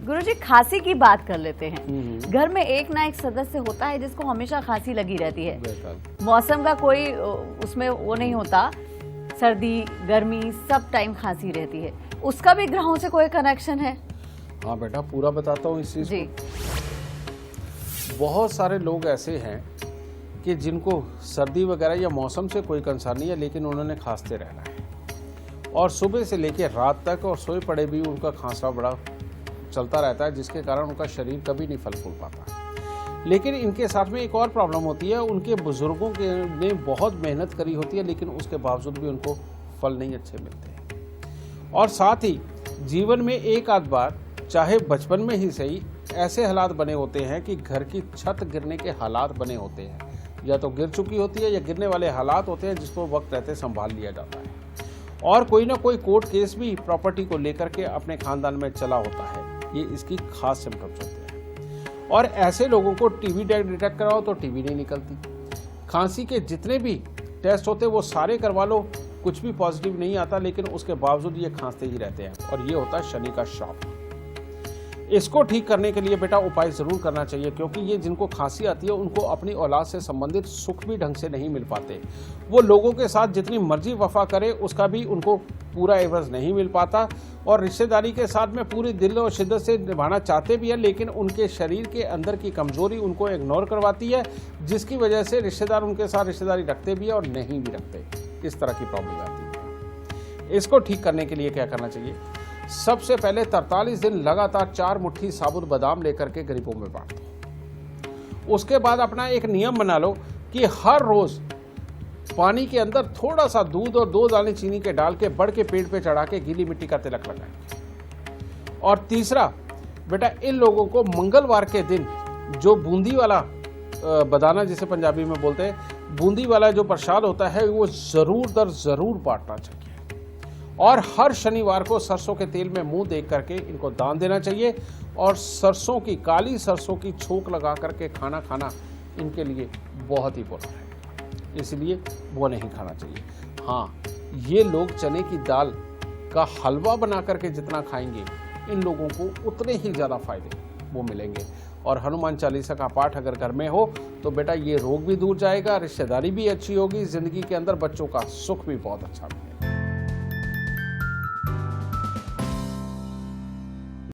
गुरुजी खांसी की बात कर लेते हैं। घर में एक ना एक सदस्य होता है जिसको हमेशा खांसी लगी रहती है। मौसम का कोई उसमें वो नहीं होता, सर्दी गर्मी सब टाइम खांसी रहती है। उसका भी ग्रहों से कोई कनेक्शन है? हाँ बेटा, पूरा बताता हूँ इस चीज जी। बहुत सारे लोग ऐसे हैं कि जिनको सर्दी वगैरह या मौसम से कोई कंसर्न नहीं है, लेकिन उन्होंने खांसते रहना है और सुबह से लेकर रात तक और सोए पड़े भी उनका खांसना बड़ा चलता रहता है, जिसके कारण उनका शरीर कभी नहीं फल फूल पाता। लेकिन इनके साथ में एक और प्रॉब्लम होती है, उनके बुजुर्गों के ने बहुत मेहनत करी होती है, लेकिन उसके बावजूद भी उनको फल नहीं अच्छे मिलते हैं। और साथ ही जीवन में एक आध बार, चाहे बचपन में ही सही, ऐसे हालात बने होते हैं कि घर की छत गिरने के हालात बने होते हैं, या तो गिर चुकी होती है या गिरने वाले हालात होते हैं, जिसको वक्त रहते संभाल लिया जाता है। और कोई ना कोई कोर्ट केस भी प्रॉपर्टी को लेकर के अपने खानदान में चला होता है। ये इसकी खास सिम्टम्स होते हैं। और ऐसे लोगों को टीबी डिटेक्ट कराओ तो टीबी नहीं निकलती। खांसी के जितने भी टेस्ट होते हैं वो सारे करवा लो, कुछ भी पॉजिटिव नहीं आता, लेकिन उसके बावजूद ये खांसते ही रहते हैं। और ये होता है शनि का श्राप। इसको ठीक करने के लिए बेटा उपाय जरूर करना चाहिए, क्योंकि ये जिनको खांसी आती है उनको अपनी औलाद से संबंधित सुख भी ढंग से नहीं मिल पाते। वो लोगों के साथ जितनी मर्जी वफा करे उसका भी उनको पूरा एवज नहीं मिल पाता, और रिश्तेदारी के साथ में पूरी दिल और शिद्दत से निभाना चाहते भी है, लेकिन उनके शरीर के अंदर की कमजोरी उनको इग्नोर करवाती है, जिसकी वजह से रिश्तेदार उनके साथ रिश्तेदारी रखते भी है और नहीं भी रखते। इस तरह की प्रॉब्लम आती है। इसको ठीक करने के लिए क्या करना चाहिए? सबसे पहले 43 दिन लगातार 4 मुट्ठी साबुत बादाम लेकर के गरीबों में बांट दो। उसके बाद अपना एक नियम बना लो कि हर रोज पानी के अंदर थोड़ा सा दूध और 2 दाने चीनी के डाल के बड़ के पेड़ पे चढ़ा के गीली मिट्टी का तिलक लगाएंगे। और तीसरा बेटा, इन लोगों को मंगलवार के दिन जो बूंदी वाला बदाना जिसे पंजाबी में बोलते हैं, बूंदी वाला जो प्रसाद होता है, वो जरूर दर जरूर बांटना चाहिए। और हर शनिवार को सरसों के तेल में मुंह देख करके इनको दान देना चाहिए। और सरसों की, काली सरसों की छोंक लगा करके खाना खाना इनके लिए बहुत ही बुरा है, इसलिए वो नहीं खाना चाहिए। हाँ, ये लोग चने की दाल का हलवा बना करके जितना खाएंगे, इन लोगों को उतने ही ज़्यादा फायदे वो मिलेंगे। और हनुमान चालीसा का पाठ अगर घर में हो तो बेटा ये रोग भी दूर जाएगा, रिश्तेदारी भी अच्छी होगी, जिंदगी के अंदर बच्चों का सुख भी बहुत अच्छा मिलेगा।